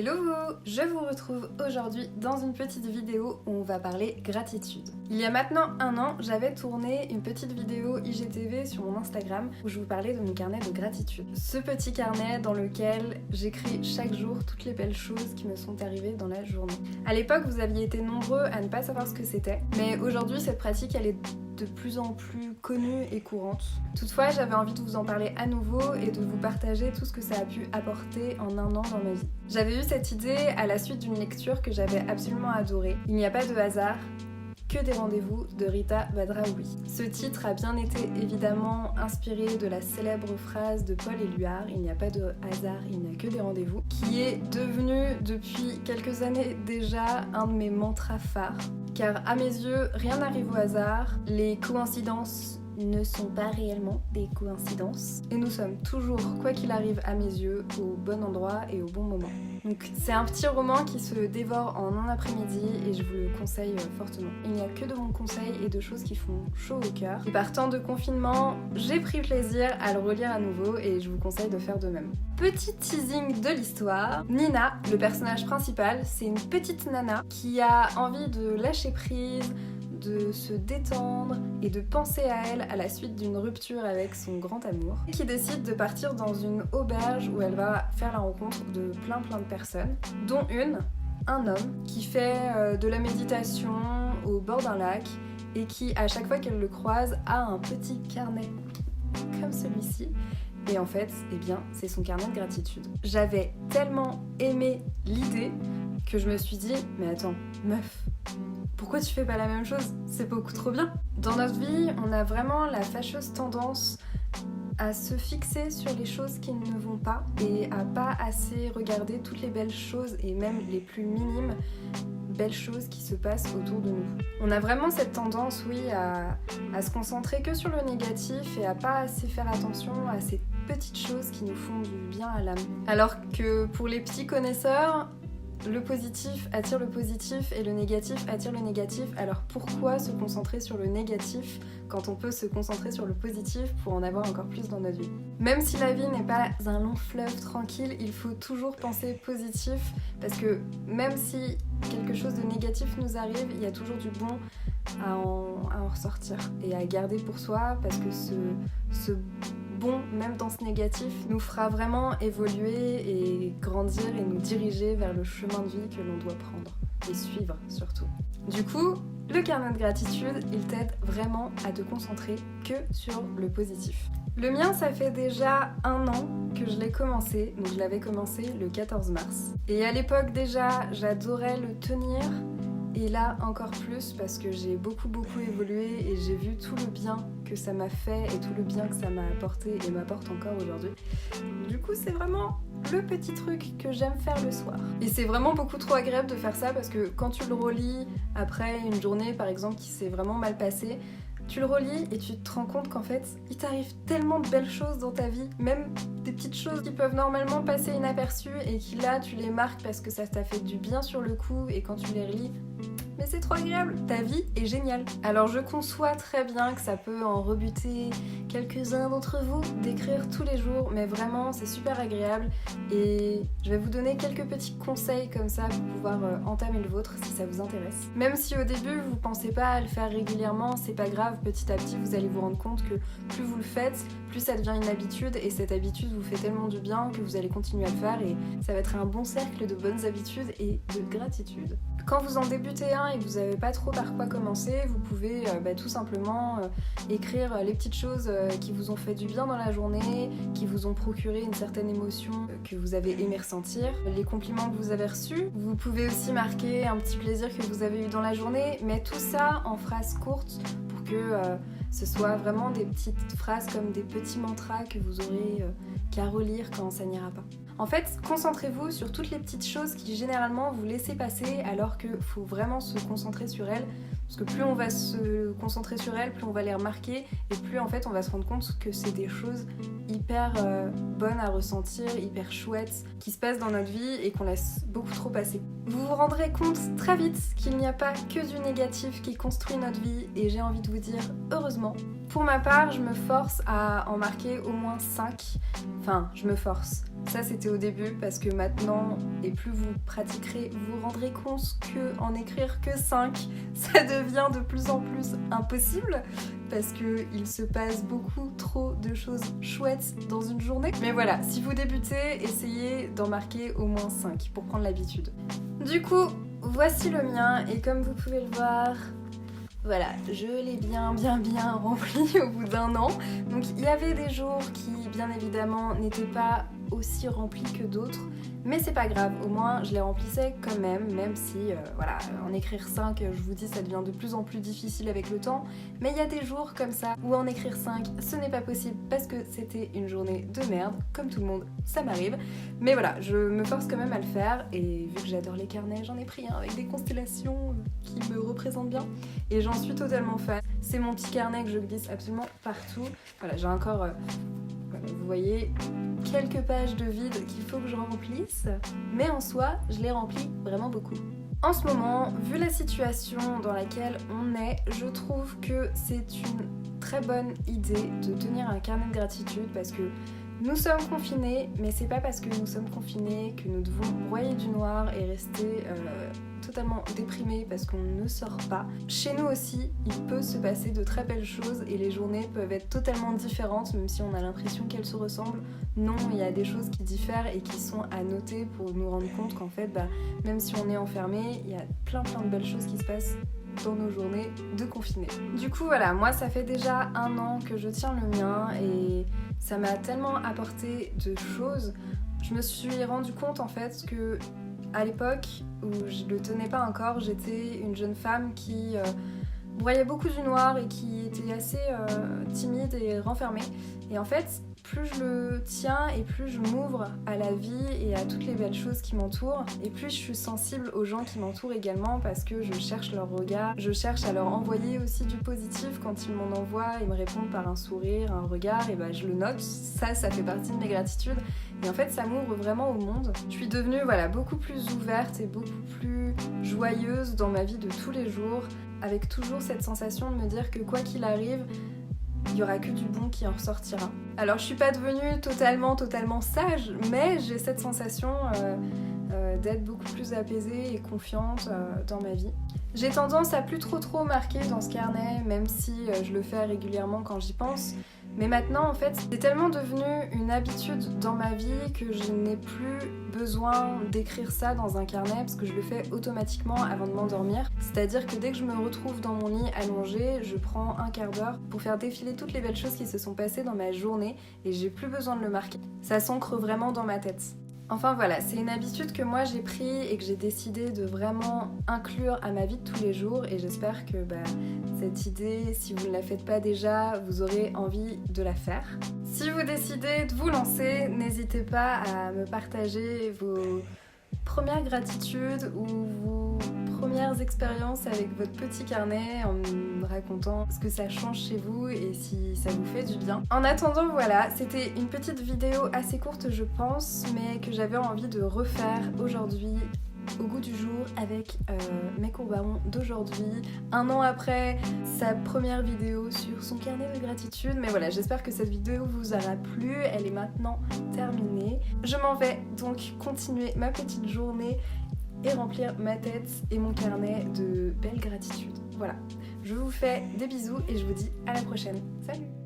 Hello! Je vous retrouve aujourd'hui dans une petite vidéo où on va parler gratitude. Il y a maintenant 1 an, j'avais tourné une petite vidéo IGTV sur mon Instagram où je vous parlais de mon carnet de gratitude. Ce petit carnet dans lequel j'écris chaque jour toutes les belles choses qui me sont arrivées dans la journée. À l'époque, vous aviez été nombreux à ne pas savoir ce que c'était, mais aujourd'hui, cette pratique, elle est de plus en plus connue et courante. Toutefois, j'avais envie de vous en parler à nouveau et de vous partager tout ce que ça a pu apporter en 1 an dans ma vie. J'avais eu cette idée à la suite d'une lecture que j'avais absolument adorée. Il n'y a pas de hasard, que des rendez-vous de Rita Badraoui. Ce titre a bien été évidemment inspiré de la célèbre phrase de Paul Éluard, il n'y a pas de hasard, il n'y a que des rendez-vous, qui est devenu depuis quelques années déjà un de mes mantras phares. Car à mes yeux, rien n'arrive au hasard, les coïncidences ne sont pas réellement des coïncidences. Et nous sommes toujours, quoi qu'il arrive à mes yeux, au bon endroit et au bon moment. Donc c'est un petit roman qui se dévore en un après-midi et je vous le conseille fortement. Il n'y a que de bons conseils et de choses qui font chaud au cœur. Et par temps de confinement, j'ai pris plaisir à le relire à nouveau et je vous conseille de faire de même. Petit teasing de l'histoire, Nina, le personnage principal, c'est une petite nana qui a envie de lâcher prise, de se détendre et de penser à elle à la suite d'une rupture avec son grand amour, qui décide de partir dans une auberge où elle va faire la rencontre de plein de personnes, dont un homme qui fait de la méditation au bord d'un lac et qui, à chaque fois qu'elle le croise, a un petit carnet comme celui-ci. Et en fait, eh bien, c'est son carnet de gratitude. J'avais tellement aimé l'idée que je me suis dit, mais attends, meuf, pourquoi tu fais pas la même chose? C'est beaucoup trop bien. Dans notre vie, on a vraiment la fâcheuse tendance à se fixer sur les choses qui ne vont pas et à pas assez regarder toutes les belles choses et même les plus minimes belles choses qui se passent autour de nous. On a vraiment cette tendance, oui, à se concentrer que sur le négatif et à pas assez faire attention à ces petites choses qui nous font du bien à l'âme. Alors que pour les petits connaisseurs, le positif attire le positif et le négatif attire le négatif. Alors pourquoi se concentrer sur le négatif quand on peut se concentrer sur le positif pour en avoir encore plus dans notre vie? Même si la vie n'est pas un long fleuve tranquille, il faut toujours penser positif parce que même si quelque chose de négatif nous arrive, il y a toujours du bon à en ressortir et à garder pour soi parce que ce bon, même dans ce négatif, nous fera vraiment évoluer et grandir et nous diriger vers le chemin de vie que l'on doit prendre et suivre surtout. Du coup, le carnet de gratitude, il t'aide vraiment à te concentrer que sur le positif. Le mien, ça fait déjà 1 an que je l'ai commencé, donc je l'avais commencé le 14 mars. Et à l'époque déjà, j'adorais le tenir. Et là encore plus parce que j'ai beaucoup évolué et j'ai vu tout le bien que ça m'a fait et tout le bien que ça m'a apporté et m'apporte encore aujourd'hui. Du coup c'est vraiment le petit truc que j'aime faire le soir. Et c'est vraiment beaucoup trop agréable de faire ça parce que quand tu le relis après une journée par exemple qui s'est vraiment mal passée, tu le relis et tu te rends compte qu'en fait, il t'arrive tellement de belles choses dans ta vie, même des petites choses qui peuvent normalement passer inaperçues et qui là, tu les marques parce que ça t'a fait du bien sur le coup et quand tu les relis, mais c'est trop agréable, ta vie est géniale. Alors je conçois très bien que ça peut en rebuter quelques-uns d'entre vous d'écrire tous les jours, mais vraiment c'est super agréable et je vais vous donner quelques petits conseils comme ça pour pouvoir entamer le vôtre si ça vous intéresse. Même si au début vous pensez pas à le faire régulièrement, c'est pas grave, petit à petit vous allez vous rendre compte que plus vous le faites, plus ça devient une habitude et cette habitude vous fait tellement du bien que vous allez continuer à le faire et ça va être un bon cercle de bonnes habitudes et de gratitude. Quand vous en débutez un et que vous savez pas trop par quoi commencer, vous pouvez tout simplement écrire les petites choses qui vous ont fait du bien dans la journée, qui vous ont procuré une certaine émotion que vous avez aimé ressentir, les compliments que vous avez reçus. Vous pouvez aussi marquer un petit plaisir que vous avez eu dans la journée, mais tout ça en phrases courtes pour que ce soit vraiment des petites phrases comme des petits mantras que vous aurez qu'à relire quand ça n'ira pas. En fait, concentrez-vous sur toutes les petites choses qui généralement vous laissez passer alors qu'il faut vraiment se concentrer sur elles, Parce que plus on va se concentrer sur elles, plus on va les remarquer et plus en fait on va se rendre compte que c'est des choses hyper bonnes à ressentir, hyper chouettes, qui se passent dans notre vie et qu'on laisse beaucoup trop passer. Vous vous rendrez compte très vite qu'il n'y a pas que du négatif qui construit notre vie et j'ai envie de vous dire heureusement. Pour ma part, je me force à en marquer au moins 5. Enfin, je me force. Ça, c'était au début parce que maintenant, et plus vous pratiquerez, vous vous rendrez compte qu'en écrire que 5, ça devient de plus en plus impossible parce qu'il se passe beaucoup trop de choses chouettes dans une journée. Mais voilà, si vous débutez, essayez d'en marquer au moins 5 pour prendre l'habitude. Du coup, voici le mien et comme vous pouvez le voir, voilà, je l'ai bien rempli au bout d'un an. Donc il y avait des jours qui, bien évidemment, n'étaient pas aussi remplis que d'autres. Mais c'est pas grave, au moins je les remplissais quand même si, voilà, en écrire 5, je vous dis, ça devient de plus en plus difficile avec le temps. Mais il y a des jours comme ça où en écrire 5, ce n'est pas possible parce que c'était une journée de merde. Comme tout le monde, ça m'arrive. Mais voilà, je me force quand même à le faire. Et vu que j'adore les carnets, j'en ai pris un avec des constellations qui me représentent bien. Et j'en suis totalement fan. C'est mon petit carnet que je glisse absolument partout. Voilà, j'ai encore, vous voyez, quelques pages de vide qu'il faut que je remplisse. Mais en soi, je les remplis vraiment beaucoup. En ce moment, vu la situation dans laquelle on est, je trouve que c'est une très bonne idée de tenir un carnet de gratitude parce que nous sommes confinés, mais c'est pas parce que nous sommes confinés que nous devons broyer du noir et rester totalement déprimés parce qu'on ne sort pas. Chez nous aussi, il peut se passer de très belles choses et les journées peuvent être totalement différentes, même si on a l'impression qu'elles se ressemblent. Non, il y a des choses qui diffèrent et qui sont à noter pour nous rendre compte qu'en fait, même si on est enfermé, il y a plein de belles choses qui se passent dans nos journées de confinés. Du coup voilà, moi ça fait déjà 1 an que je tiens le mien et ça m'a tellement apporté de choses. Je me suis rendu compte en fait que à l'époque où je le tenais pas encore, j'étais une jeune femme qui broyait beaucoup du noir et qui était assez timide et renfermée. Et en fait, plus je le tiens et plus je m'ouvre à la vie et à toutes les belles choses qui m'entourent et plus je suis sensible aux gens qui m'entourent également parce que je cherche leur regard, je cherche à leur envoyer aussi du positif quand ils m'en envoient, ils me répondent par un sourire, un regard et je le note, ça fait partie de mes gratitudes et en fait ça m'ouvre vraiment au monde. Je suis devenue beaucoup plus ouverte et beaucoup plus joyeuse dans ma vie de tous les jours avec toujours cette sensation de me dire que quoi qu'il arrive, il y aura que du bon qui en ressortira. Alors je suis pas devenue totalement sage, mais j'ai cette sensation d'être beaucoup plus apaisée et confiante dans ma vie. J'ai tendance à plus trop marquer dans ce carnet, même si je le fais régulièrement quand j'y pense. Mais maintenant, en fait, c'est tellement devenu une habitude dans ma vie que je n'ai plus besoin d'écrire ça dans un carnet parce que je le fais automatiquement avant de m'endormir. C'est-à-dire que dès que je me retrouve dans mon lit allongée, je prends un quart d'heure pour faire défiler toutes les belles choses qui se sont passées dans ma journée et j'ai plus besoin de le marquer. Ça s'ancre vraiment dans ma tête. Enfin voilà, c'est une habitude que moi j'ai pris et que j'ai décidé de vraiment inclure à ma vie de tous les jours et j'espère que cette idée, si vous ne la faites pas déjà, vous aurez envie de la faire. Si vous décidez de vous lancer, n'hésitez pas à me partager vos premières gratitudes ou vos premières expériences avec votre petit carnet en me racontant ce que ça change chez vous et si ça vous fait du bien. En attendant, voilà, c'était une petite vidéo assez courte je pense, mais que j'avais envie de refaire aujourd'hui au goût du jour avec mes courbarons d'aujourd'hui, 1 an après sa première vidéo sur son carnet de gratitude. Mais voilà, j'espère que cette vidéo vous aura plu, elle est maintenant terminée. Je m'en vais donc continuer ma petite journée et remplir ma tête et mon carnet de belles gratitudes. Voilà, je vous fais des bisous et je vous dis à la prochaine. Salut!